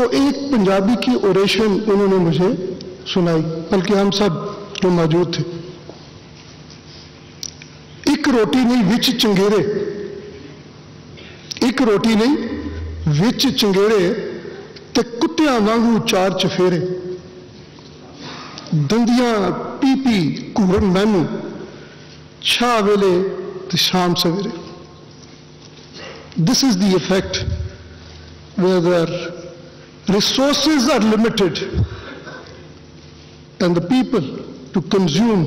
تو ایک پنجابی کی اوریشن انہوں نے مجھے سنائی، بلکہ ہم سب جو موجود تھے. ایک روٹی نہیں وچ چنگیرے، ایک روٹی نہیں وچ چنگیرے تے کتیاں وانگو چار چفیرے، دندیاں پی پی گھورن مینو چھا ویلے تے شام سویرے. This is the effect where their resources are limited and the people to consume,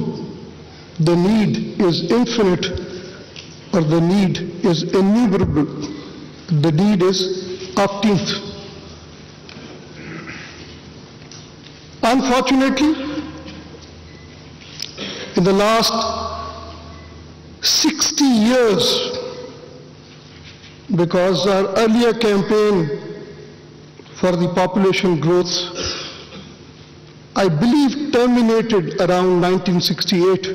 the need is infinite or the need is innumerable. The need is umpteenth. Unfortunately, in the last 60 years, because our earlier campaign for the population growth, I believe, terminated around 1968.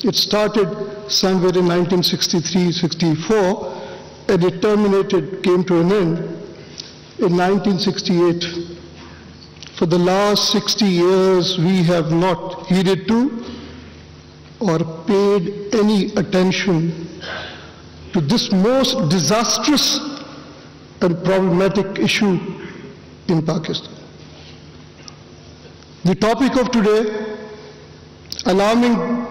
It started somewhere in 1963-64, and it terminated, came to an end in 1968. For the last 60 years, we have not heeded to or paid any attention to this most disastrous and problematic issue in Pakistan. The topic of today, alarming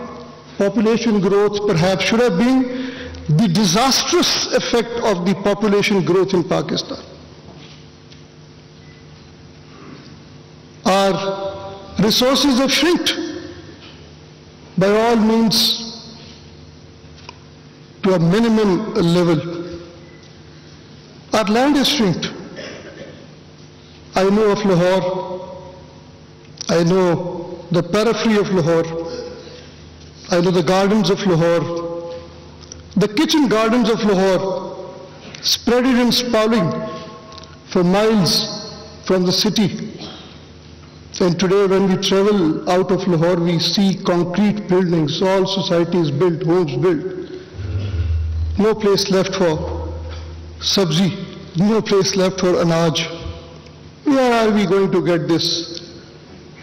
population growth, perhaps should have been the disastrous effect of the population growth in Pakistan. Our resources have shrinked by all means to a minimum level. Our land is shrinked. I know of Lahore, I know the periphery of Lahore, I know the gardens of Lahore, the kitchen gardens of Lahore, spreaded and sprawling for miles from the city. And today when we travel out of Lahore, we see concrete buildings, all societies built, homes built. No place left for sabzi, no place left for anaj. Where are we going to get this?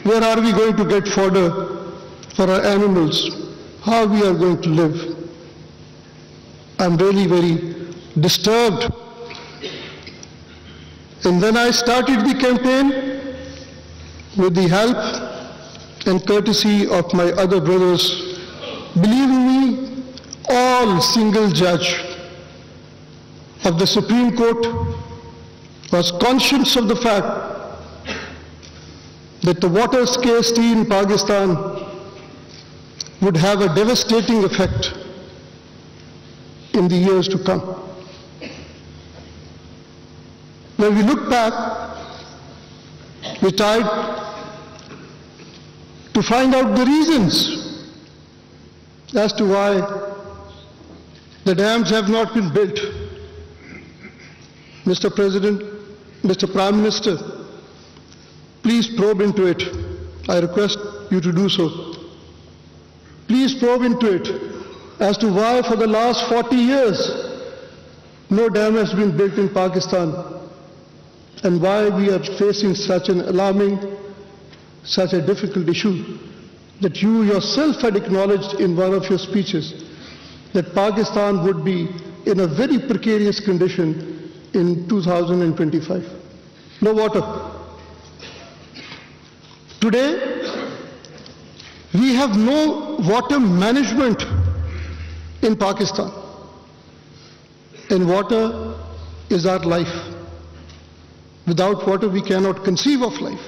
Where are we going to get fodder for our animals? How we are going to live? I'm really very disturbed. And then I started the campaign with the help and courtesy of my other brothers. Believe me, all single judge of the Supreme Court was conscious of the fact that the water scarcity in Pakistan would have a devastating effect in the years to come. When we look back, we tried to find out the reasons as to why the dams have not been built. Mr. President, Mr. Prime Minister, please probe into it. I request you to do so. Please probe into it as to why for the last 40 years no dam has been built in Pakistan and why we are facing such an alarming, such a difficult issue that you yourself had acknowledged in one of your speeches that Pakistan would be in a very precarious condition in 2025. No water. Today, we have no water management in Pakistan. And water is our life. Without water, we cannot conceive of life.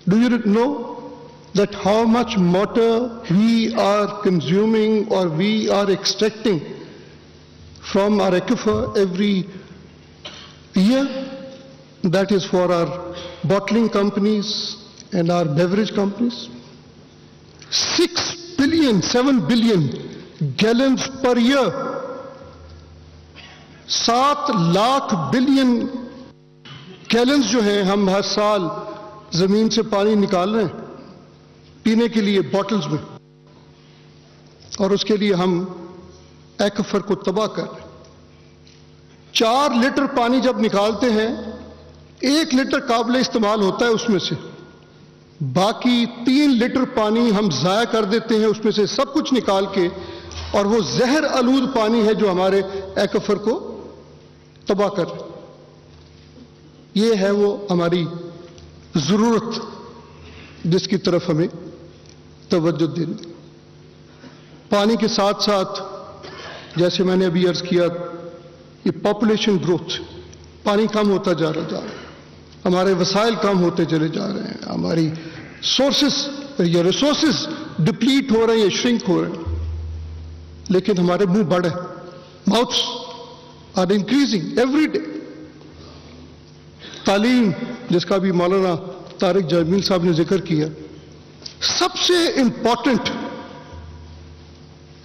Do you know that how much water we are consuming or we are extracting from our aquifer every year? That is for our bottling companies and our beverage companies. 6 billion, 7 billion gallons per year. 7 lakh billion gallons جو ہیں ہم ہر سال زمین سے پانی نکال رہے ہیں پینے کے لیے بوٹلز میں، اور اس کے لیے ہم ایکویفر کو تباہ کر رہے ہیں. 4 لیٹر پانی جب نکالتے ہیں 1 لیٹر قابل استعمال ہوتا ہے اس میں سے، باقی 3 لیٹر پانی ہم ضائع کر دیتے ہیں اس میں سے سب کچھ نکال کے، اور وہ زہر آلود پانی ہے جو ہمارے ایکویفر کو تباہ کر رہا ہے۔ یہ ہے وہ ہماری ضرورت جس کی طرف ہمیں توجہ دینی۔ پانی کے ساتھ ساتھ جیسے میں نے ابھی عرض کیا، یہ پاپولیشن گروتھ، پانی کم ہوتا جا رہا ہے، ہمارے وسائل کم ہوتے چلے جا رہے ہیں، ہماری سورسز یا ریسورسز ڈپلیٹ ہو رہے ہیں یا شرنک ہو رہے ہیں، لیکن ہمارے منہ بڑے، mouths are increasing every day. تعلیم، جس کا بھی مولانا طارق جمیل صاحب نے ذکر کیا، سب سے امپورٹنٹ،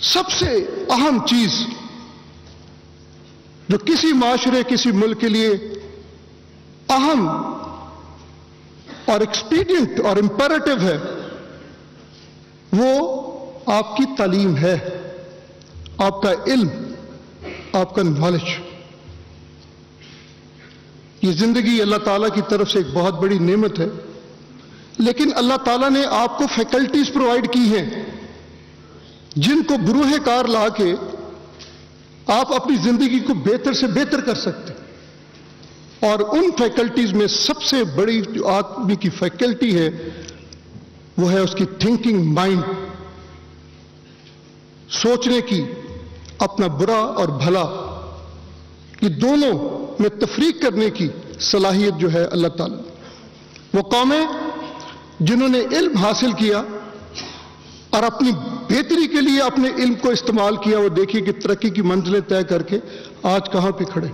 سب سے اہم چیز جو کسی معاشرے کسی ملک کے لیے اہم اور ایکسپیڈینٹ اور امپیریٹو ہے، وہ آپ کی تعلیم ہے، آپ کا علم، آپ کا نالج۔ یہ زندگی اللہ تعالیٰ کی طرف سے ایک بہت بڑی نعمت ہے، لیکن اللہ تعالیٰ نے آپ کو فیکلٹیز پرووائڈ کی ہیں جن کو بروہ کار لا کے آپ اپنی زندگی کو بہتر سے بہتر کر سکتے ہیں۔ اور ان فیکلٹیز میں سب سے بڑی جو آدمی کی فیکلٹی ہے وہ ہے اس کی تھنکنگ مائنڈ، سوچنے کی، اپنا برا اور بھلا یہ دونوں میں تفریق کرنے کی صلاحیت جو ہے اللہ تعالیٰ نے۔ وہ قومیں جنہوں نے علم حاصل کیا اور اپنی بہتری کے لیے اپنے علم کو استعمال کیا، وہ دیکھیے کہ ترقی کی منزلیں طے کر کے آج کہاں پہ کھڑے۔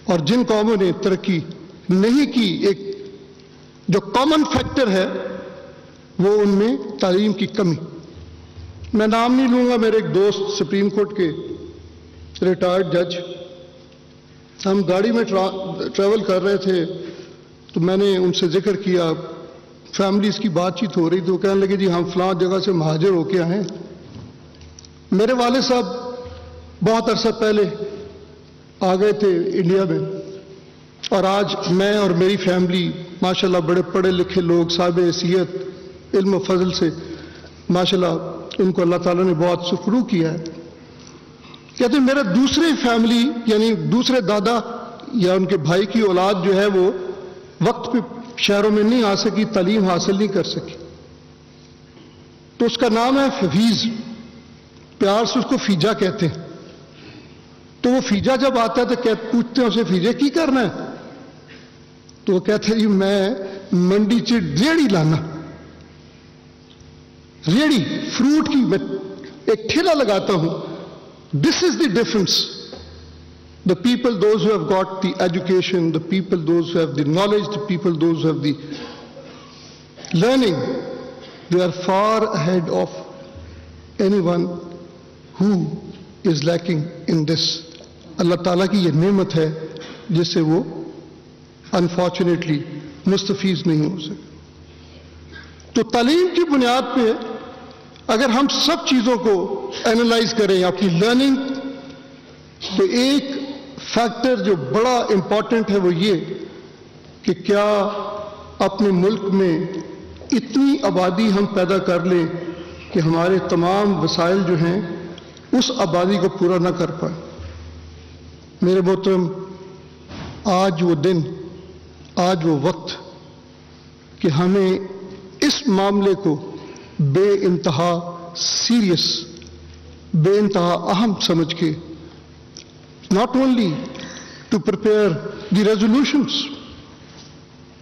اور جن قوموں نے ترقی نہیں کی، ایک جو کامن فیکٹر ہے وہ ان میں تعلیم کی کمی۔ میں نام نہیں لوں گا، میرے ایک دوست سپریم کورٹ کے ریٹائرڈ جج، ہم گاڑی میں ٹریول کر رہے تھے تو میں نے ان سے ذکر کیا، فیملیز کی بات چیت ہو رہی تو کہنے لگے جی ہم فلاں جگہ سے مہاجر ہو کے آئے ہیں۔ میرے والد صاحب بہت عرصہ پہلے آ گئے تھے انڈیا میں، اور آج میں اور میری فیملی ماشاءاللہ بڑے پڑھے لکھے لوگ، صاحب حیثیت، علم و فضل سے ماشاءاللہ ان کو اللہ تعالیٰ نے بہت سرخرو کیا ہے۔ کہتے ہیں میرا دوسرے فیملی یعنی دوسرے دادا یا ان کے بھائی کی اولاد جو ہے وہ وقت پہ شہروں میں نہیں آ سکی، تعلیم حاصل نہیں کر سکی، تو اس کا نام ہے حفیظ، پیار سے اس کو فیجا کہتے ہیں۔ تو وہ فیجا جب آتا ہے تو پوچھتے ہیں اسے فیجے کی کرنا ہے، تو وہ کہتے ہیں جی میں منڈی سے ریڑھی لانا، ریڑھی فروٹ کی میں ایک ٹھیلا لگاتا ہوں۔ This is the difference. The people, those who have got the education, the people, those who have the knowledge, the people, those who have the learning, they are far ahead of anyone who is lacking in this. اللہ تعالیٰ کی یہ نعمت ہے جس سے وہ unfortunately Mustafizur نہیں ہو سکے۔ تو تعلیم کی بنیاد پہ اگر ہم سب چیزوں کو اینالائز کریں اپنی لرننگ، تو ایک فیکٹر جو بڑا امپورٹنٹ ہے وہ یہ کہ کیا اپنے ملک میں اتنی آبادی ہم پیدا کر لیں کہ ہمارے تمام وسائل جو ہیں اس آبادی کو پورا نہ کر پائیں۔ میرے محترم، آج وہ دن، آج وہ وقت کہ ہمیں اس معاملے کو بے انتہا سیریس، بے انتہا اہم سمجھ کے not only to prepare the resolutions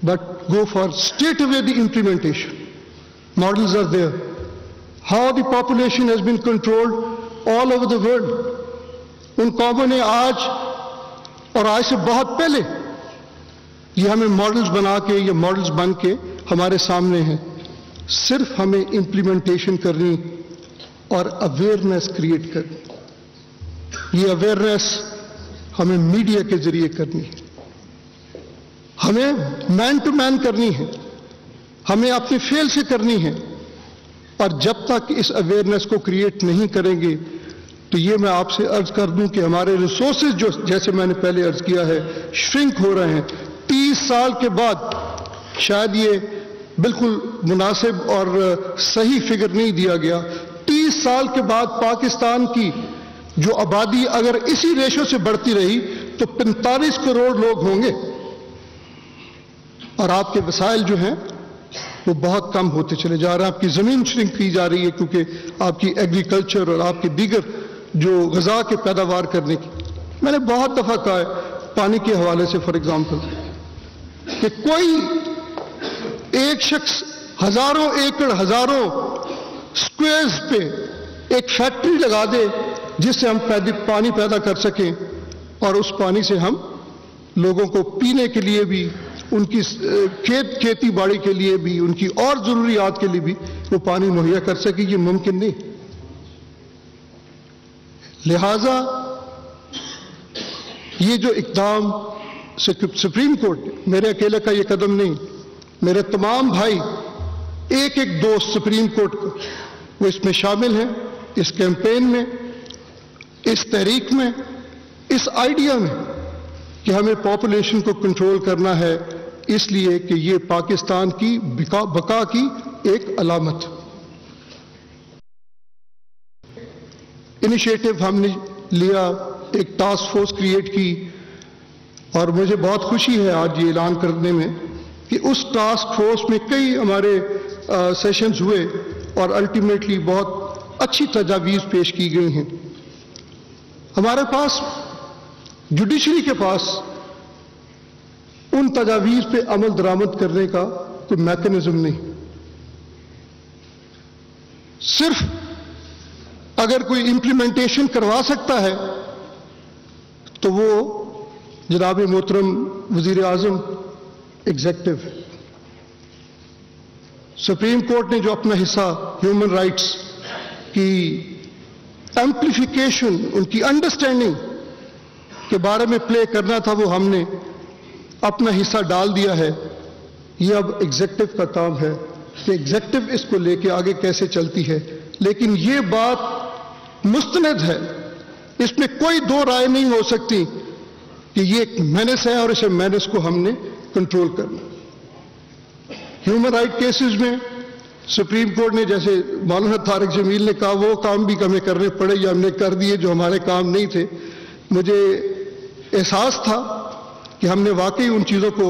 but go for straight away the implementation. Models are there. How the population has been controlled all over the world. ان قوموں نے آج اور آج سے بہت پہلے یہ ہمیں ماڈلز بنا کے یا ماڈلز بن کے ہمارے سامنے ہیں، صرف ہمیں امپلیمنٹیشن کرنی اور اویئرنیس کریٹ کرنی۔ یہ اویئرنیس ہمیں میڈیا کے ذریعے کرنی ہے، ہمیں مین ٹو مین کرنی ہے، ہمیں اپنے فیل سے کرنی ہے، اور جب تک اس اویئرنیس کو کریٹ نہیں کریں گے تو یہ میں آپ سے عرض کر دوں کہ ہمارے ریسورسز جو جیسے میں نے پہلے عرض کیا ہے شرنک ہو رہے ہیں، 30 سال کے بعد، شاید یہ بالکل مناسب اور صحیح فگر نہیں دیا گیا، 30 سال کے بعد پاکستان کی جو آبادی اگر اسی ریشو سے بڑھتی رہی تو 45 کروڑ لوگ ہوں گے، اور آپ کے وسائل جو ہیں وہ بہت کم ہوتے چلے جا رہے ہیں. آپ کی زمین شرنک کی جا رہی ہے کیونکہ آپ کی ایگریکلچر اور آپ کے دیگر جو غذا کے پیداوار کرنے کی. میں نے بہت دفعہ کہا ہے پانی کے حوالے سے فار ایگزامپل کہ کوئی ایک شخص ہزاروں ایکڑ ہزاروں سکویئرز پہ ایک فیکٹری لگا دے جس سے ہم پانی پیدا کر سکیں، اور اس پانی سے ہم لوگوں کو پینے کے لیے بھی، ان کی کھیتی باڑی کے لیے بھی، ان کی اور ضروریات کے لیے بھی وہ پانی مہیا کر سکے. یہ ممکن نہیں. لہذا یہ جو اقدام سپریم کورٹ، میرے اکیلے کا یہ قدم نہیں، میرے تمام بھائی ایک ایک دوست سپریم کورٹ کو وہ اس میں شامل ہیں، اس کیمپین میں، اس تحریک میں، اس آئیڈیا میں کہ ہمیں پاپولیشن کو کنٹرول کرنا ہے، اس لیے کہ یہ پاکستان کی بقا کی ایک علامت. انیشیٹو ہم نے لیا، ایک ٹاسک فورس کریٹ کی، اور مجھے بہت خوشی ہے آج یہ اعلان کرنے میں کہ اس ٹاسک فورس میں کئی ہمارے سیشنز ہوئے اور الٹیمیٹلی بہت اچھی تجاویز پیش کی گئی ہیں. ہمارے پاس جوڈیشری کے پاس ان تجاویز پہ عمل درآمد کرنے کا کوئی میکانزم نہیں. صرف اگر کوئی امپلیمنٹیشن کروا سکتا ہے تو وہ جناب محترم وزیر اعظم ایگزیکٹو ہے. سپریم کورٹ نے جو اپنا حصہ ہیومن رائٹس کی ایمپلیفیکیشن، ان کی انڈرسٹینڈنگ کے بارے میں پلے کرنا تھا، وہ ہم نے اپنا حصہ ڈال دیا ہے. یہ اب ایگزیکٹو کا کام ہے کہ ایگزیکٹو اس کو لے کے آگے کیسے چلتی ہے. لیکن یہ بات مستند ہے، اس میں کوئی دو رائے نہیں ہو سکتی کہ یہ ایک مینس ہے اور اسے مینس کو ہم نے کنٹرول کرنا. ہیومن رائٹ کیسز میں سپریم کورٹ نے، جیسے مولانا طارق جمیل نے کہا، وہ کام بھی ہمیں کرنے پڑے یا ہم نے کر دیے جو ہمارے کام نہیں تھے. مجھے احساس تھا کہ ہم نے واقعی ان چیزوں کو،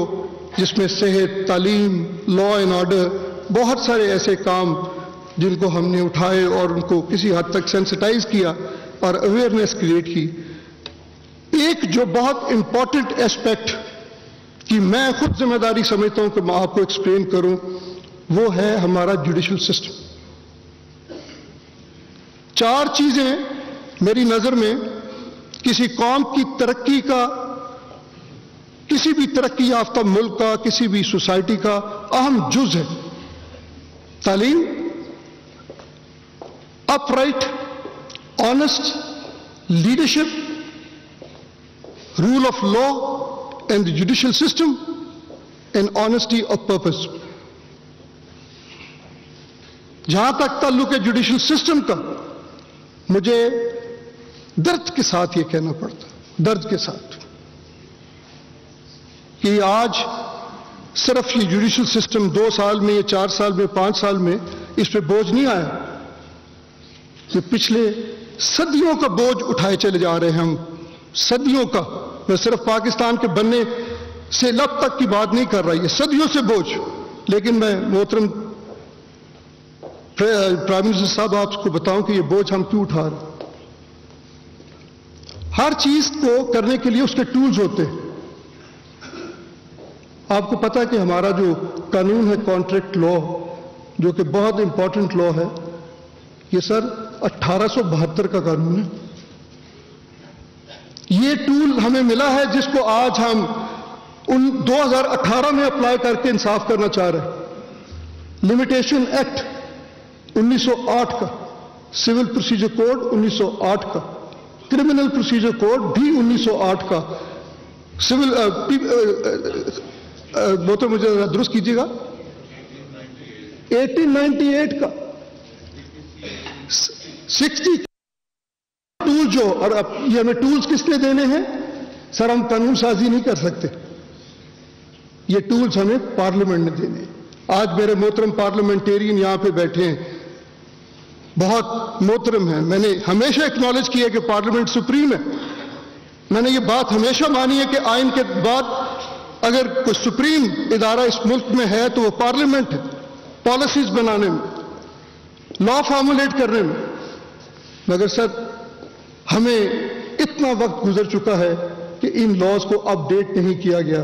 جس میں صحت، تعلیم، لا اینڈ آرڈر، بہت سارے ایسے کام جن کو ہم نے اٹھائے اور ان کو کسی حد تک سینسٹائز کیا اور اویئرنیس کریٹ کی. ایک جو بہت امپورٹنٹ ایسپیکٹ کہ میں خود ذمہ داری سمجھتا ہوں کہ میں آپ کو ایکسپلین کروں، وہ ہے ہمارا جوڈیشل سسٹم. 4 چیزیں میری نظر میں کسی قوم کی ترقی کا، کسی بھی ترقی یافتہ ملک کا، کسی بھی سوسائٹی کا اہم جز ہے. تعلیم، up right, honest leadership, rule of law and the judicial system, and honesty of purpose. جہاں تک تعلق ہے جوڈیشل سسٹم کا، مجھے درد کے ساتھ یہ کہنا پڑتا، درد کے ساتھ، کہ آج صرف یہ جوڈیشل سسٹم 2 سال میں یا 4 سال میں 5 سال میں اس پہ بوجھ نہیں آیا. یہ پچھلے صدیوں کا بوجھ اٹھائے چلے جا رہے ہیں ہم، صدیوں کا. میں صرف پاکستان کے بننے سے لب تک کی بات نہیں کر رہا، یہ صدیوں سے بوجھ. لیکن میں محترم پرائم منسٹر صاحب آپ کو بتاؤں کہ یہ بوجھ ہم کیوں اٹھا رہے ہیں. ہر چیز کو کرنے کے لیے اس کے ٹولز ہوتے ہیں. آپ کو پتا ہے کہ ہمارا جو قانون ہے کانٹریکٹ لا، جو کہ بہت امپورٹنٹ لا ہے، یہ سر 1872 کا قانون ہے. یہ ٹول ہمیں ملا ہے جس کو آج ہم 2018 میں اپلائی کر کے انصاف کرنا چاہ رہے ہیں. لمیٹیشن ایکٹ 1908 کا، سول پروسیجر کوڈ 1908 کا، کرمنل پروسیجر کوڈ بھی 1908 کا، سول وہ تو مجھے درست کیجیے گا 1898 کا، 60 ٹول جو، اور اب یہ ہمیں ٹولز کس کے دینے ہیں؟ سر ہم قانون سازی نہیں کر سکتے. یہ ٹولز ہمیں پارلیمنٹ نے دینے. آج میرے محترم پارلیمنٹیرین یہاں پہ بیٹھے ہیں, بہت محترم ہیں. میں نے ہمیشہ ایکنالج کیا کہ پارلیمنٹ سپریم ہے. میں نے یہ بات ہمیشہ مانی ہے کہ آئین کے بعد اگر کوئی سپریم ادارہ اس ملک میں ہے تو وہ پارلیمنٹ ہے, پالیسیز بنانے میں, لا فارمولیٹ کرنے میں. مگر سر ہمیں اتنا وقت گزر چکا ہے کہ ان لاز کو اپ ڈیٹ نہیں کیا گیا.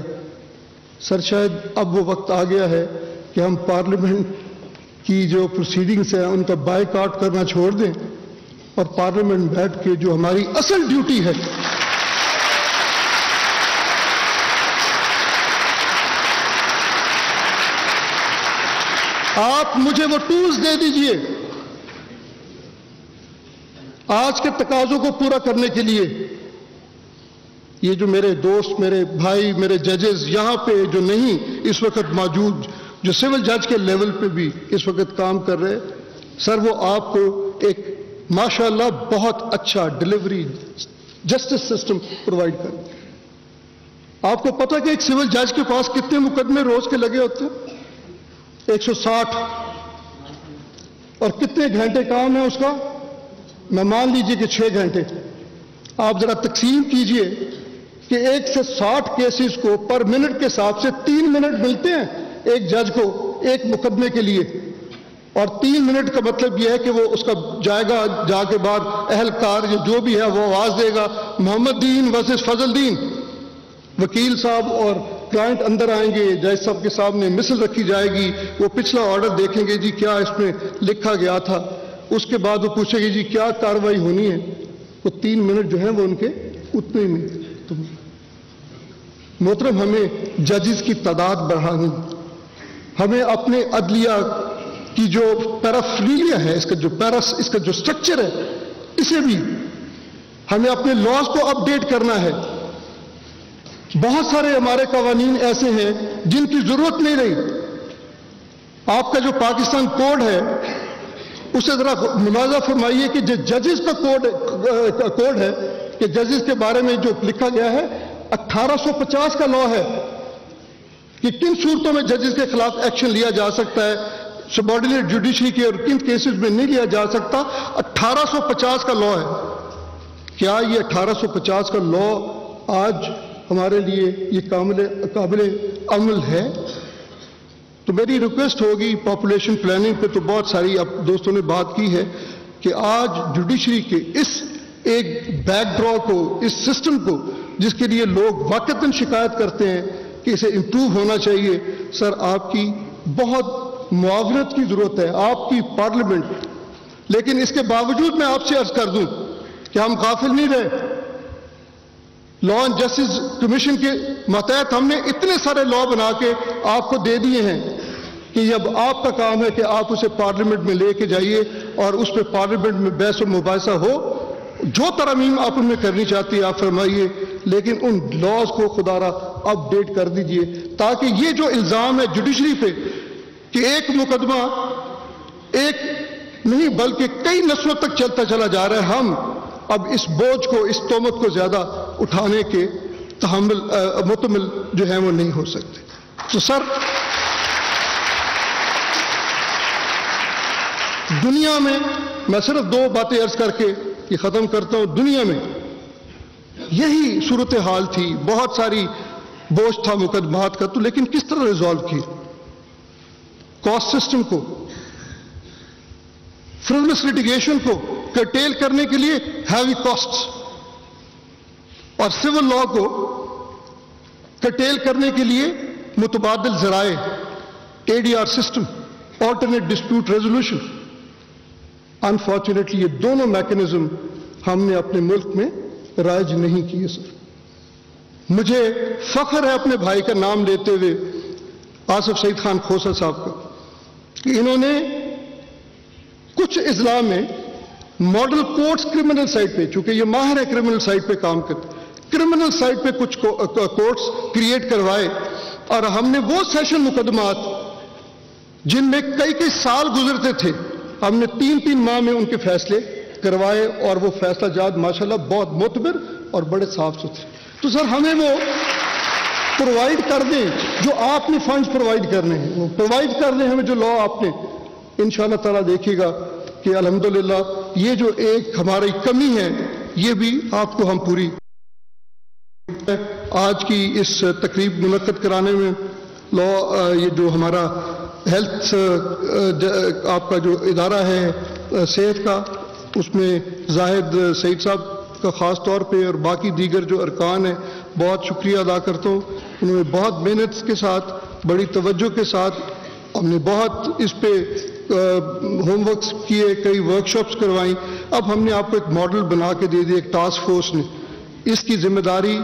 سر شاید اب وہ وقت آ گیا ہے کہ ہم پارلیمنٹ کی جو پروسیڈنگز ہیں ان کا بائیک آؤٹ کرنا چھوڑ دیں اور پارلیمنٹ بیٹھ کے جو ہماری اصل ڈیوٹی ہے آپ مجھے وہ ٹولز دے دیجئے آج کے تقاضوں کو پورا کرنے کے لیے. یہ جو میرے دوست, میرے بھائی, میرے ججز یہاں پہ جو نہیں اس وقت موجود, جو سول جج کے لیول پہ بھی اس وقت کام کر رہے, سر وہ آپ کو ایک ماشاءاللہ بہت اچھا ڈیلیوری جسٹس سسٹم پرووائڈ کریں. آپ کو پتہ کہ ایک سول جج کے پاس کتنے مقدمے روز کے لگے ہوتے ہیں؟ 160. اور کتنے گھنٹے کام ہے اس کا؟ میں مان لیجئے کہ 6 گھنٹے. آپ ذرا تقسیم کیجئے کہ 1 سے 60 کیسز کو پر منٹ کے حساب سے 3 منٹ ملتے ہیں ایک جج کو ایک مقدمے کے لیے. اور 3 منٹ کا مطلب یہ ہے کہ وہ اس کا جائے گا, جا کے بعد اہلکار جو بھی ہے وہ آواز دے گا, محمد دین ورسز فضل دین. وکیل صاحب اور کلائنٹ اندر آئیں گے, جج صاحب کے سامنے مثل رکھی جائے گی, وہ پچھلا آرڈر دیکھیں گے جی کیا اس میں لکھا گیا تھا. اس کے بعد وہ پوچھے گی جی کیا کارروائی ہونی ہے. وہ 3 منٹ جو ہیں وہ ان کے اتنے میں. تو محترم ہمیں ججز کی تعداد بڑھانی, ہمیں اپنے عدلیہ کی جو پیرافیلیا ہے, اس کا جو سٹرکچر ہے, اسے بھی ہمیں اپنے لاز کو اپ ڈیٹ کرنا ہے. بہت سارے ہمارے قوانین ایسے ہیں جن کی ضرورت نہیں رہی. آپ کا جو پاکستان کوڈ ہے اسے ذرا ملاحظہ فرمائیے کہ جو ججز کا کوڈ ہے کہ ججز کے بارے میں جو لکھا گیا ہے 1850 کا لا ہے کہ کن صورتوں میں ججز کے خلاف ایکشن لیا جا سکتا ہے, سبارڈینیٹ جوڈیشری کے, اور کن کیسز میں نہیں لیا جا سکتا. 1850 کا لا ہے. کیا یہ 1850 کا لا آج ہمارے لیے یہ قابل عمل ہے؟ تو میری ریکویسٹ ہوگی, پاپولیشن پلاننگ پہ تو بہت ساری اب دوستوں نے بات کی ہے کہ آج جوڈیشری کے اس ایک بیک ڈرا کو, اس سسٹم کو جس کے لیے لوگ واقعتاً شکایت کرتے ہیں کہ اسے امپروو ہونا چاہیے, سر آپ کی بہت معاونت کی ضرورت ہے, آپ کی پارلیمنٹ. لیکن اس کے باوجود میں آپ سے عرض کر دوں کہ ہم غافل نہیں رہے. لا اینڈ جسٹس کمیشن کے ماتحت ہم نے اتنے سارے لا بنا کے آپ کو دے دیے ہیں کہ اب آپ کا کام ہے کہ آپ اسے پارلیمنٹ میں لے کے جائیے اور اس پہ پارلیمنٹ میں بحث و مباحثہ ہو. جو ترامیم آپ ان میں کرنی چاہتی ہے آپ فرمائیے, لیکن ان لاز کو خدا را اپ ڈیٹ کر دیجئے تاکہ یہ جو الزام ہے جوڈیشری پہ کہ ایک مقدمہ ایک نہیں بلکہ کئی نسلوں تک چلتا چلا جا رہا ہے, ہم اب اس بوجھ کو, اس تہمت کو زیادہ اٹھانے کے متحمل جو ہیں وہ نہیں ہو سکتے. تو سر دنیا میں میں صرف 2 باتیں عرض کر کے یہ ختم کرتا ہوں. دنیا میں یہی صورتحال تھی, بہت ساری بوجھ تھا مقدمات کا, تو لیکن کس طرح ریزالو کی؟ کاسٹ سسٹم کو, فرولس لیٹیگیشن کو کرٹیل کرنے کے لیے ہیوی کاسٹس, اور سول لا کو کرٹیل کرنے کے لیے متبادل ذرائع, ADR system, alternate dispute resolution. Unfortunately یہ دونوں میکنزم ہم نے اپنے ملک میں رائج نہیں کیے. سر مجھے فخر ہے اپنے بھائی کا نام لیتے ہوئے, آصف سعید خان کھوسہ صاحب کا, کہ انہوں نے کچھ اضلاع میں ماڈل کورٹس کرمنل سائٹ پہ, چونکہ یہ ماہر ہے کرمنل سائٹ پہ کام کرتے, کرمنل سائٹ پہ کچھ کورٹس کریٹ کروائے, اور ہم نے وہ سیشن مقدمات جن میں کئی سال گزرتے تھے, ہم نے 3 ماہ میں ان کے فیصلے کروائے, اور وہ فیصلہ جات ماشاءاللہ بہت معتبر اور بڑے صاف ستھرے. تو سر ہمیں وہ پرووائڈ کر دیں جو آپ نے فنڈز پرووائڈ کرنے ہیں وہ پرووائڈ کر رہے ہیں ہمیں جو لا آپ نے. انشاءاللہ تعالیٰ دیکھیے گا کہ الحمدللہ یہ جو ایک ہماری کمی ہے یہ بھی آپ کو ہم پوری. آج کی اس تقریب منعقد کرانے میں یہ جو ہمارا ہیلتھ آپ کا جو ادارہ ہے صحت کا، اس میں زاہد سعید صاحب کا خاص طور پہ اور باقی دیگر جو ارکان ہیں بہت شکریہ ادا کرتا ہوں. انہوں نے بہت محنت کے ساتھ بڑی توجہ کے ساتھ ہم نے بہت اس پہ ہوم ورکس کیے، کئی ورکشاپس کروائیں. اب ہم نے آپ کو ایک ماڈل بنا کے دے دیا ایک ٹاسک فورس نے. اس کی ذمہ داری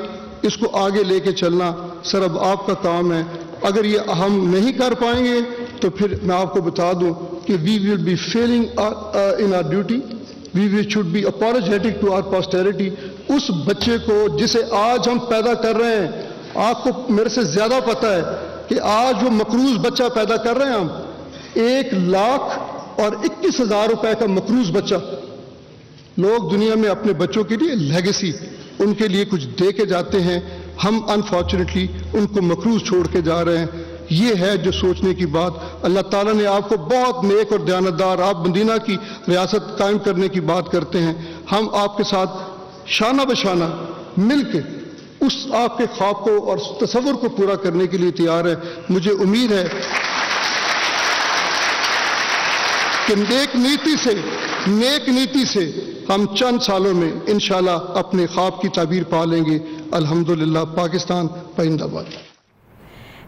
اس کو آگے لے کے چلنا سر اب آپ کا کام ہے. اگر یہ ہم نہیں کر پائیں گے تو پھر میں آپ کو بتا دوں کہ we will be failing in our duty. We should be apologetic to our posterity. اس بچے کو جسے آج ہم پیدا کر رہے ہیں، آپ کو میرے سے زیادہ پتہ ہے کہ آج وہ مقروض بچہ پیدا کر رہے ہیں ہم 1,21,000 روپے کا مقروض بچہ. لوگ دنیا میں اپنے بچوں کے لیے لیگیسی ان کے لیے کچھ دے کے جاتے ہیں، ہم انفارچونیٹلی ان کو مقروض چھوڑ کے جا رہے ہیں. یہ ہے جو سوچنے کی بات. اللہ تعالیٰ نے آپ کو بہت نیک اور دیانتدار، آپ مدینہ کی ریاست قائم کرنے کی بات کرتے ہیں. ہم آپ کے ساتھ شانہ بشانہ مل کے اس آپ کے خواب کو اور تصور کو پورا کرنے کے لیے تیار ہیں. مجھے امید ہے کہ نیک نیتی سے ہم چند سالوں میں انشاءاللہ اپنے خواب کی تعبیر پا لیں گے. الحمدللہ. پاکستان پائندہ باد.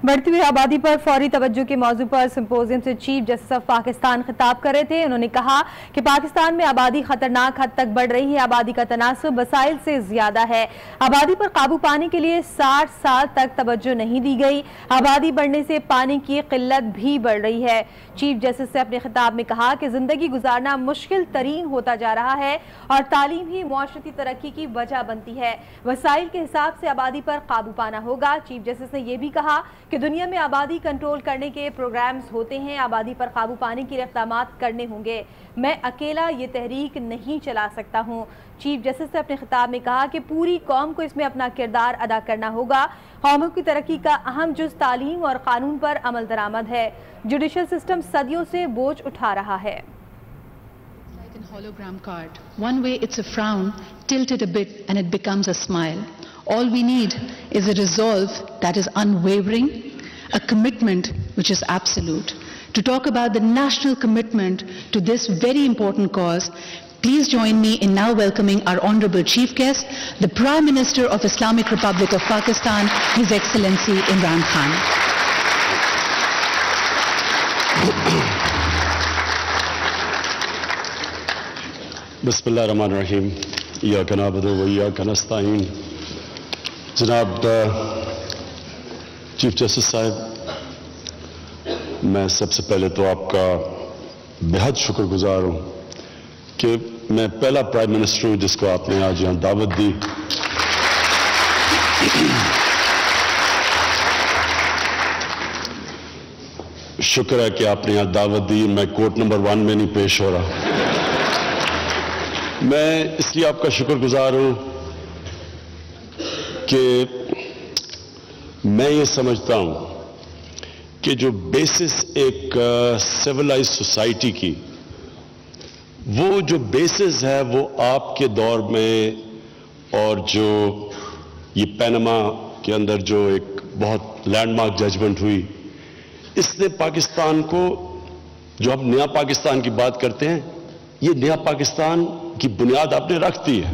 بڑھتی ہوئی آبادی پر فوری توجہ کے موضوع پر سمپوزیم سے چیف جسٹس آف پاکستان خطاب کر رہے تھے. انہوں نے کہا کہ پاکستان میں آبادی خطرناک حد تک بڑھ رہی ہے. آبادی کا تناسب وسائل سے زیادہ ہے. آبادی پر قابو پانے کے لیے 60 سال تک توجہ نہیں دی گئی. آبادی بڑھنے سے پانی کی قلت بھی بڑھ رہی ہے. چیف جسٹس نے اپنے خطاب میں کہا کہ زندگی گزارنا مشکل ترین ہوتا جا رہا ہے اور تعلیم ہی معاشرتی ترقی کی وجہ بنتی ہے. وسائل کے حساب سے آبادی پر قابو پانا ہوگا. چیف جسٹس نے یہ بھی کہا کہ دنیا میں آبادی کنٹرول کرنے کے پروگرامز ہوتے ہیں. آبادی پر قابو پانے کے اقدامات کرنے ہوں گے. میں اکیلا یہ تحریک نہیں چلا سکتا ہوں. چیف جسٹس نے اپنے خطاب میں کہا کہ پوری قوم کو اس میں اپنا کردار ادا کرنا ہوگا. قوموں کی ترقی کا اہم جز تعلیم اور قانون پر عمل درآمد ہے. جوڈیشل سسٹم صدیوں سے بوجھ اٹھا رہا ہے. Like a hologram card. One way it's a frown, tilted a bit and it becomes a smile. All we need is a resolve that is unwavering, a commitment which is absolute. To talk about the national commitment to this very important cause, please join me in now welcoming our Honorable Chief Guest, the Prime Minister of Islamic Republic of Pakistan, His Excellency Imran Khan. بسم اللہ الرحمن الرحیم. ایاک نعبد و ایاک نستعین. جناب chief justice صاحب، میں سب سے پہلے تو آپ کا بہت شکر گزار ہوں کہ میں پہلا پرائم منسٹر ہوں جس کو آپ نے آج یہاں دعوت دی. شکر ہے کہ آپ نے یہاں دعوت دی. میں کوٹ نمبر 1 میں نہیں پیش ہو رہا. میں اس لیے آپ کا شکر گزار ہوں کہ میں یہ سمجھتا ہوں کہ جو بیسس ایک سیولائز سوسائٹی کی، وہ جو بیسس ہے وہ آپ کے دور میں، اور جو یہ پینما کے اندر جو ایک بہت لینڈ مارک ججمنٹ ہوئی، اس نے پاکستان کو، جو ہم نیا پاکستان کی بات کرتے ہیں، یہ نیا پاکستان کی بنیاد آپ نے رکھ دی ہے.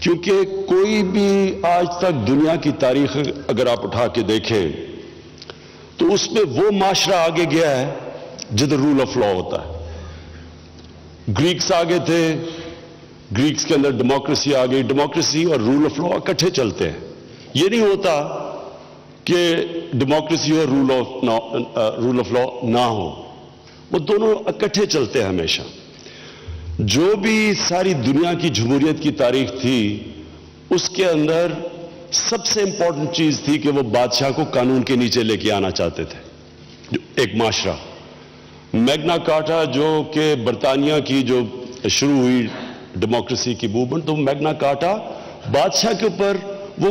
کیونکہ کوئی بھی آج تک دنیا کی تاریخ اگر آپ اٹھا کے دیکھیں تو اس میں وہ معاشرہ آگے گیا ہے جدھر رول آف لا ہوتا ہے. گریکس آگے تھے، گریکس کے اندر ڈیموکریسی آ گئی. ڈیموکریسی اور رول آف لا اکٹھے چلتے ہیں. یہ نہیں ہوتا کہ ڈیموکریسی اور رول آف لا نہ ہو، وہ دونوں اکٹھے چلتے ہیں ہمیشہ. جو بھی ساری دنیا کی جمہوریت کی تاریخ تھی، اس کے اندر سب سے امپورٹنٹ چیز تھی کہ وہ بادشاہ کو قانون کے نیچے لے کے آنا چاہتے تھے. ایک معاشرہ، میگنا کارٹا جو کہ برطانیہ کی جو شروع ہوئی ڈیموکریسی کی موومنٹ، تو میگنا کارٹا بادشاہ کے اوپر وہ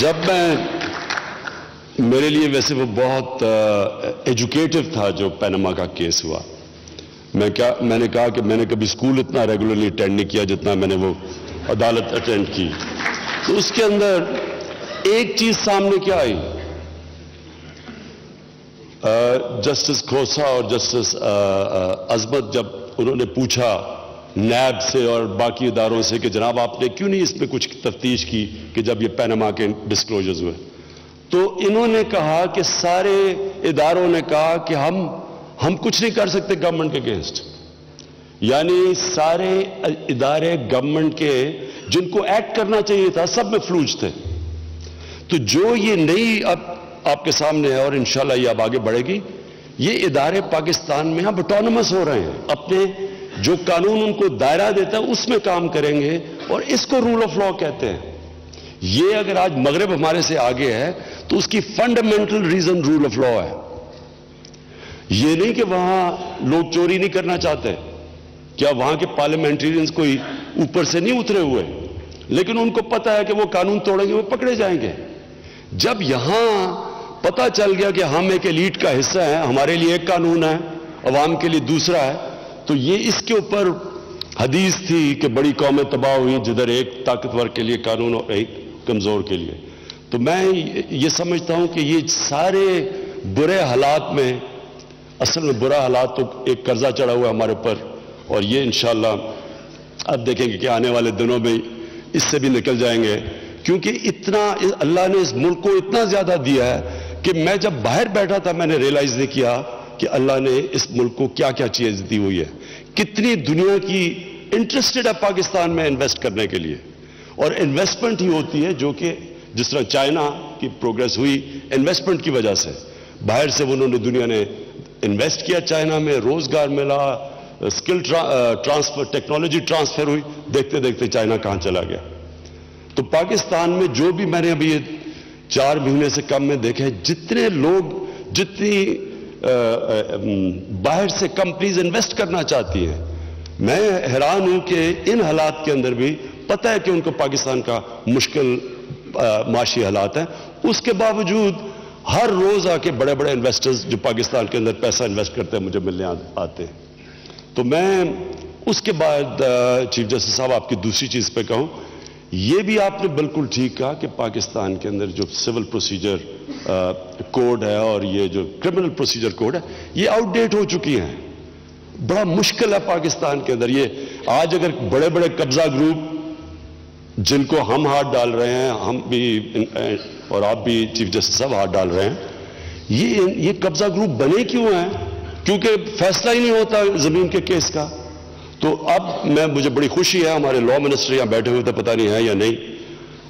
جب میرے لیے ویسے وہ بہت ایجوکیٹو تھا جو پیناما کا کیس ہوا. میں نے کہا کہ میں نے کبھی اسکول اتنا ریگولرلی اٹینڈ نہیں کیا جتنا میں نے وہ عدالت اٹینڈ کی. تو اس کے اندر ایک چیز سامنے کیا آئی, جسٹس کھوسا اور جسٹس عظمت جب انہوں نے پوچھا نیب سے اور باقی اداروں سے کہ جناب آپ نے کیوں نہیں اس پہ کچھ تفتیش کی کہ جب یہ پیناما کے ڈسکلوجرز ہوئے, تو انہوں نے کہا کہ سارے اداروں نے کہا کہ ہم کچھ نہیں کر سکتے گورنمنٹ کے اگینسٹ. یعنی سارے ادارے گورنمنٹ کے جن کو ایکٹ کرنا چاہیے تھا سب میں فلوج تھے. تو جو یہ نئی اب آپ کے سامنے ہے اور انشاءاللہ یہ اب آگے بڑھے گی, یہ ادارے پاکستان میں اب اٹونومس ہو رہے ہیں, اپنے جو قانون ان کو دائرہ دیتا ہے اس میں کام کریں گے, اور اس کو رول آف لا کہتے ہیں. یہ اگر آج مغرب ہمارے سے آگے ہے تو اس کی fundamental reason rule of law ہے. یہ نہیں کہ وہاں لوگ چوری نہیں کرنا چاہتے, کیا وہاں کے پارلیمنٹرینز کوئی اوپر سے نہیں اترے ہوئے, لیکن ان کو پتا ہے کہ وہ قانون توڑیں گے وہ پکڑے جائیں گے. جب یہاں پتا چل گیا کہ ہم ایک ایلیٹ کا حصہ ہیں, ہمارے لیے ایک قانون ہے, عوام کے لیے دوسرا ہے, تو یہ اس کے اوپر حدیث تھی کہ بڑی قومیں تباہ ہوئی جدھر ایک طاقتور کے لیے قانون اور ایک کمزور کے لیے. تو میں یہ سمجھتا ہوں کہ یہ سارے برے حالات میں, اصل میں برا حالات تو ایک قرضہ چڑھا ہوا ہے ہمارے اوپر, اور یہ انشاءاللہ اب دیکھیں گے کہ آنے والے دنوں میں اس سے بھی نکل جائیں گے, کیونکہ اتنا اللہ نے اس ملک کو اتنا زیادہ دیا ہے کہ میں جب باہر بیٹھا تھا میں نے ریئلائز نہیں کیا کہ اللہ نے اس ملک کو کیا کیا چیز دی ہوئی ہے. کتنی دنیا کی انٹرسٹڈ ہے پاکستان میں انویسٹ کرنے کے لیے, اور انویسٹمنٹ ہی ہوتی ہے جو کہ جس طرح چائنا کی پروگرس ہوئی انویسٹمنٹ کی وجہ سے, باہر سے انہوں نے دنیا نے انویسٹ کیا, چائنا میں روزگار ملا, اسکل ٹرانسفر, ٹیکنالوجی ٹرانسفر ہوئی, دیکھتے دیکھتے چائنا کہاں چلا گیا. تو پاکستان میں جو بھی میں نے ابھی 4 مہینے سے کم میں دیکھے, جتنے لوگ, جتنی باہر سے کمپنیز انویسٹ کرنا چاہتی ہیں, میں حیران ہوں کہ ان حالات کے اندر بھی پتہ ہے کہ ان کو پاکستان کا مشکل معاشی حالات ہیں, اس کے باوجود ہر روز آ کے بڑے بڑے انویسٹرز جو پاکستان کے اندر پیسہ انویسٹ کرتے ہیں مجھے ملنے آتے ہیں. تو میں اس کے بعد چیف جسٹس صاحب آپ کی دوسری چیز پہ کہوں, یہ بھی آپ نے بالکل ٹھیک کہا کہ پاکستان کے اندر جو سول پروسیجر کوڈ ہے اور یہ جو کرمنل پروسیجر کوڈ ہے یہ آؤٹ ڈیٹ ہو چکی ہیں. بڑا مشکل ہے پاکستان کے اندر. یہ آج اگر بڑے بڑے قبضہ گروپ جن کو ہم ہاتھ ڈال رہے ہیں, ہم بھی اور آپ بھی چیف جسٹس صاحب ہاتھ ڈال رہے ہیں, یہ قبضہ گروپ بنے کیوں ہیں؟ کیونکہ فیصلہ ہی نہیں ہوتا زمین کے کیس کا. تو اب مجھے بڑی خوشی ہے, ہمارے لا منسٹر یہاں بیٹھے ہوئے تو پتہ نہیں ہے یا نہیں,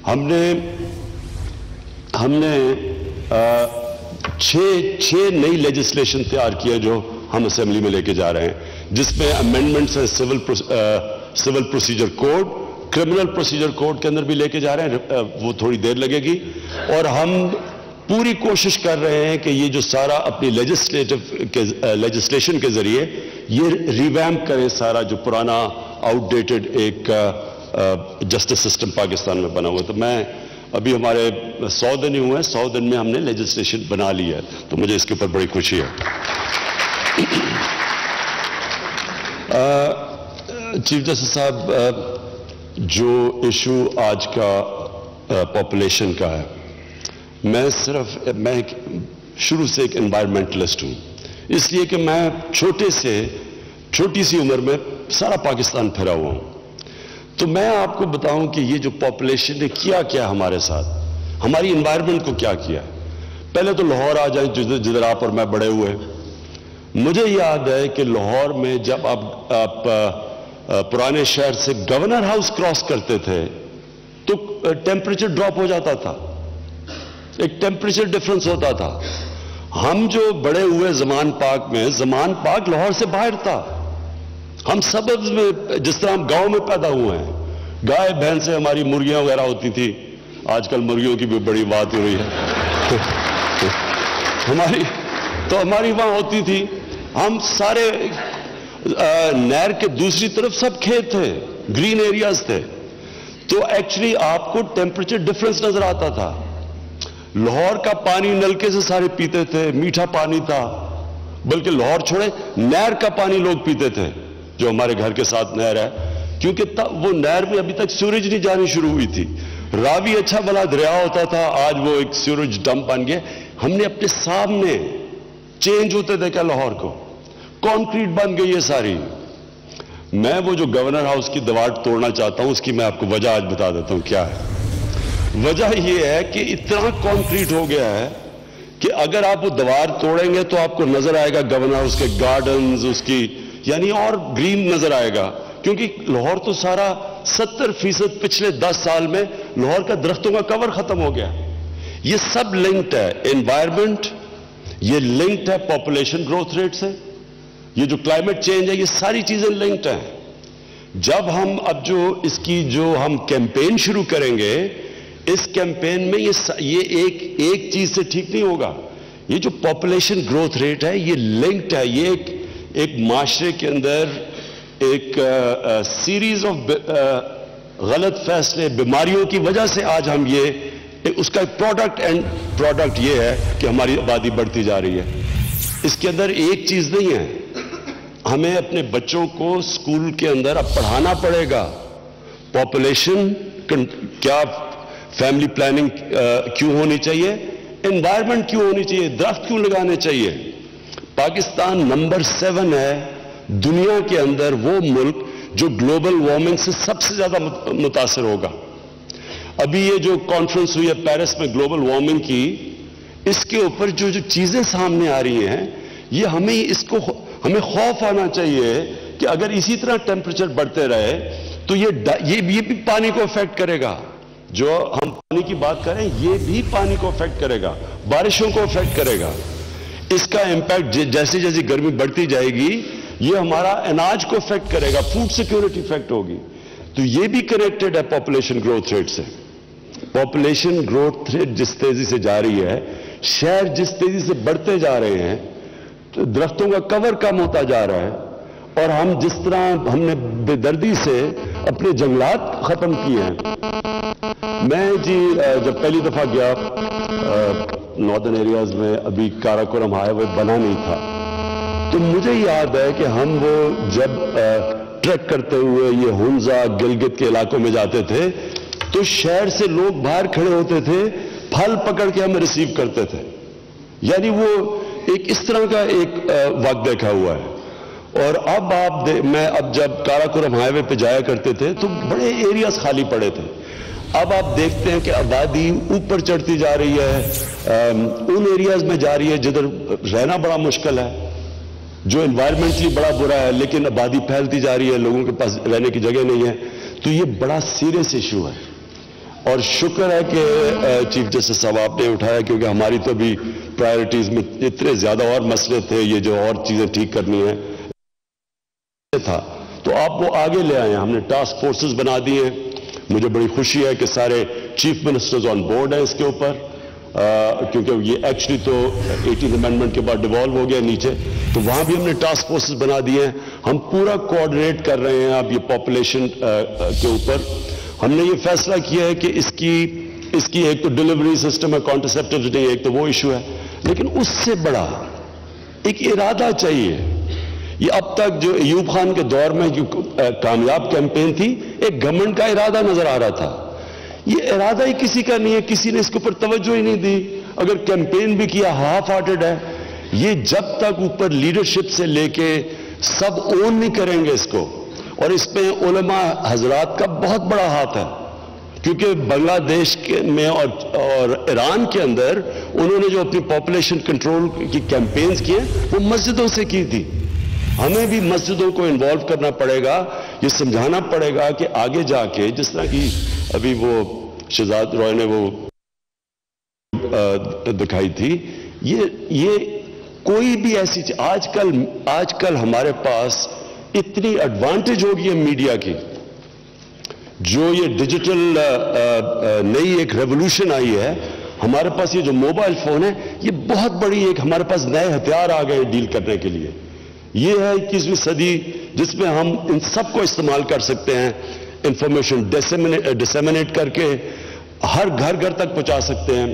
ہم نے 6 نئی لیجسلیشن تیار کی ہے جو ہم اسمبلی میں لے کے جا رہے ہیں, جس میں امینڈمنٹس ہیں civil procedure code, criminal procedure code کے اندر بھی لے کے جا رہے ہیں, وہ تھوڑی دیر لگے گی, اور ہم پوری کوشش کر رہے ہیں کہ یہ جو سارا اپنی لیجسلیشن کے ذریعے یہ ریویمپ کریں سارا جو پرانا آؤٹ ڈیٹڈ ایک جسٹس سسٹم پاکستان میں بنا ہوا. تو میں ابھی ہمارے 100 دن ہی ہوئے ہیں, 100 دن میں ہم نے لیجسلیشن بنا لی ہے, تو مجھے اس کے اوپر بڑی خوشی ہے. چیف جسٹس صاحب, جو ایشو آج کا پاپولیشن کا ہے, میں شروع سے ایک انوائرمنٹلسٹ ہوں, اس لیے کہ میں چھوٹی سی عمر میں سارا پاکستان پھرا ہوا ہوں. تو میں آپ کو بتاؤں کہ یہ جو پاپولیشن نے کیا ہمارے ساتھ, ہماری انوائرمنٹ کو کیا کیا. پہلے تو لاہور آ جائیں جدھر آپ اور میں بڑے ہوئے. مجھے یاد ہے کہ لاہور میں جب آپ پرانے شہر سے گورنر ہاؤس کراس کرتے تھے تو ٹیمپریچر ڈراپ ہو جاتا تھا, ایک ٹیمپریچر ڈفرنس ہوتا تھا. ہم جو بڑے ہوئے زمان پاک میں, زمان پاک لاہور سے باہر تھا. ہم سبز میں جس طرح ہم گاؤں میں پیدا ہوئے ہیں, گائے بھینسیں ہماری مرغیاں وغیرہ ہوتی تھی, آج کل مرغیوں کی بھی بڑی بات ہو رہی ہے. ہماری وہاں ہوتی تھی, ہم سارے نہر کے دوسری طرف سب کھیت تھے, گرین ایریاز تھے. تو ایکچولی آپ کو ٹیمپریچر ڈفرنس نظر آتا تھا. لاہور کا پانی نلکے سے سارے پیتے تھے, میٹھا پانی تھا, بلکہ لاہور چھوڑے نہر کا پانی لوگ پیتے تھے جو ہمارے گھر کے ساتھ نہر ہے, کیونکہ وہ نہر میں ابھی تک سیوریج نہیں جانی شروع ہوئی تھی. راوی اچھا بھلا دریا ہوتا تھا, آج وہ ایک سیوریج ڈمپ بن گیا. ہم نے اپنے سامنے چینج ہوتے دیکھا لاہور کو, کانکریٹ بن گئی ہے ساری. میں وہ جو گورنر ہاؤس کی دیوار توڑنا چاہتا ہوں, اس کی میں آپ کو وجہ آج بتا دیتا ہوں کیا ہے. وجہ یہ ہے کہ اتنا کانکریٹ ہو گیا ہے کہ اگر آپ وہ دیوار توڑیں گے تو آپ کو نظر آئے گا گورنر ہاؤس کے گارڈنز, اس کی یعنی اور گرین نظر آئے گا, کیونکہ لاہور تو سارا 70% پچھلے 10 سال میں لاہور کا درختوں کا کور ختم ہو گیا. یہ سب لنکڈ ہے, انوائرمنٹ یہ لنکڈ ہے پاپولیشن گروتھ ریٹ سے, یہ جو کلائمیٹ چینج ہے یہ ساری چیزیں لنکڈ ہیں. جب ہم اب جو اس کی جو ہم کیمپین شروع کریں گے, اس کیمپین میں یہ ایک چیز سے ٹھیک نہیں ہوگا. یہ جو پاپولیشن گروتھ ریٹ ہے یہ لنکڈ ہے, یہ ایک معاشرے کے اندر ایک سیریز آف غلط فیصلے, بیماریوں کی وجہ سے آج ہم یہ اس کا پروڈکٹ یہ ہے کہ ہماری آبادی بڑھتی جا رہی ہے. اس کے اندر ایک چیز نہیں ہے, ہمیں اپنے بچوں کو اسکول کے اندر اب پڑھانا پڑے گا پاپولیشن کیا, فیملی پلاننگ کیوں ہونی چاہیے, انوائرمنٹ کیوں ہونی چاہیے, درخت کیوں لگانے چاہیے. پاکستان نمبر 7 ہے دنیا کے اندر وہ ملک جو گلوبل وارمنگ سے سب سے زیادہ متاثر ہوگا. ابھی یہ جو کانفرنس ہوئی ہے پیرس میں گلوبل وارمنگ کی, اس کے اوپر جو چیزیں سامنے آ رہی ہیں, یہ ہمیں خوف آنا چاہیے کہ اگر اسی طرح ٹیمپریچر بڑھتے رہے تو یہ بھی پانی کو افیکٹ کرے گا. جو ہم پانی کی بات کریں یہ بھی پانی کو افیکٹ کرے گا, بارشوں کو افیکٹ کرے گا. اس کا امپیکٹ جیسے جیسے گرمی بڑھتی جائے گی یہ ہمارا اناج کو افیکٹ کرے گا, فوڈ سیکورٹی افیکٹ ہوگی. تو یہ بھی کنیکٹڈ ہے پاپولیشن گروتھ ریٹ سے. پاپولیشن گروتھ ریٹ جس تیزی سے جا رہی ہے, شہر جس تیزی سے بڑھتے جا رہے ہیں, تو درختوں کا کور کم ہوتا جا رہا ہے, اور ہم جس طرح ہم نے بے دردی سے اپنے جنگلات ختم کیے ہیں. میں جب پہلی دفعہ گیا ناردرن ایریاز میں, ابھی کاراکورم ہائی وے بنا نہیں تھا, تو مجھے یاد ہے کہ ہم وہ جب ٹریک کرتے ہوئے یہ ہنزا گلگت کے علاقوں میں جاتے تھے تو شہر سے لوگ باہر کھڑے ہوتے تھے, پھل پکڑ کے ہمیں ریسیو کرتے تھے. یعنی وہ ایک اس طرح کا ایک وقت دیکھا ہوا ہے. اور میں اب جب کاراکورم ہائی وے پہ جایا کرتے تھے تو بڑے ایریاز خالی پڑے تھے. اب آپ دیکھتے ہیں کہ آبادی اوپر چڑھتی جا رہی ہے, ان ایریاز میں جا رہی ہے جدھر رہنا بڑا مشکل ہے, جو انوائرمنٹلی بڑا برا ہے, لیکن آبادی پھیلتی جا رہی ہے, لوگوں کے پاس رہنے کی جگہ نہیں ہے. تو یہ بڑا سیریس ایشو ہے, اور شکر ہے کہ چیف جسٹس صاحب آپ نے اٹھایا, کیونکہ ہماری تو بھی پرائرٹیز میں اتنے زیادہ اور مسئلے تھے, یہ جو اور چیزیں ٹھیک کرنی ہیں تھا, تو آپ وہ آگے لے آئے ہیں. ہم نے ٹاسک فورسز بنا دی ہیں. مجھے بڑی خوشی ہے کہ سارے چیف منسٹرز آن بورڈ ہیں اس کے اوپر, کیونکہ یہ ایکچولی تو 18 امینڈمنٹ کے بعد ڈیوالو ہو گیا نیچے, تو وہاں بھی ہم نے ٹاسک فورسز بنا دیے ہیں. ہم پورا کوآرڈینیٹ کر رہے ہیں اب یہ پاپولیشن کے اوپر. ہم نے یہ فیصلہ کیا ہے کہ اس کی ایک تو ڈیلیوری سسٹم ہے, کانٹرسیپٹیوز نہیں, ایک تو وہ ایشو ہے, لیکن اس سے بڑا ایک ارادہ چاہیے. یہ اب تک جو ایوب خان کے دور میں جو کامیاب کیمپین تھی, ایک گورنمنٹ کا ارادہ نظر آ رہا تھا. یہ ارادہ ہی کسی کا نہیں ہے, کسی نے اس کے اوپر توجہ ہی نہیں دی. اگر کیمپین بھی کیا ہاف ہارٹڈ ہے. یہ جب تک اوپر لیڈرشپ سے لے کے سب اون نہیں کریں گے اس کو, اور اس پہ علماء حضرات کا بہت بڑا ہاتھ ہے, کیونکہ بنگلہ دیش میں اور ایران کے اندر انہوں نے جو اپنی پاپولیشن کنٹرول کی کیمپینز کی ہیں وہ مسجدوں سے کی تھی. ہمیں بھی مسجدوں کو انوالو کرنا پڑے گا, یہ سمجھانا پڑے گا کہ آگے جا کے جس طرح کی ابھی وہ شہزاد روئے نے وہ دکھائی تھی, یہ کوئی بھی ایسی چیز آج کل ہمارے پاس اتنی ایڈوانٹیج ہوگی ہے میڈیا کی, جو یہ ڈیجیٹل نئی ایک ریولوشن آئی ہے ہمارے پاس. یہ جو موبائل فون ہے یہ بہت بڑی ایک ہمارے پاس نئے ہتھیار آ گئے ڈیل کرنے کے لیے. یہ ہے 21ویں صدی جس میں ہم ان سب کو استعمال کر سکتے ہیں, انفارمیشن ڈسیمنیٹ کر کے ہر گھر تک پہنچا سکتے ہیں.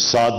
7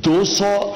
200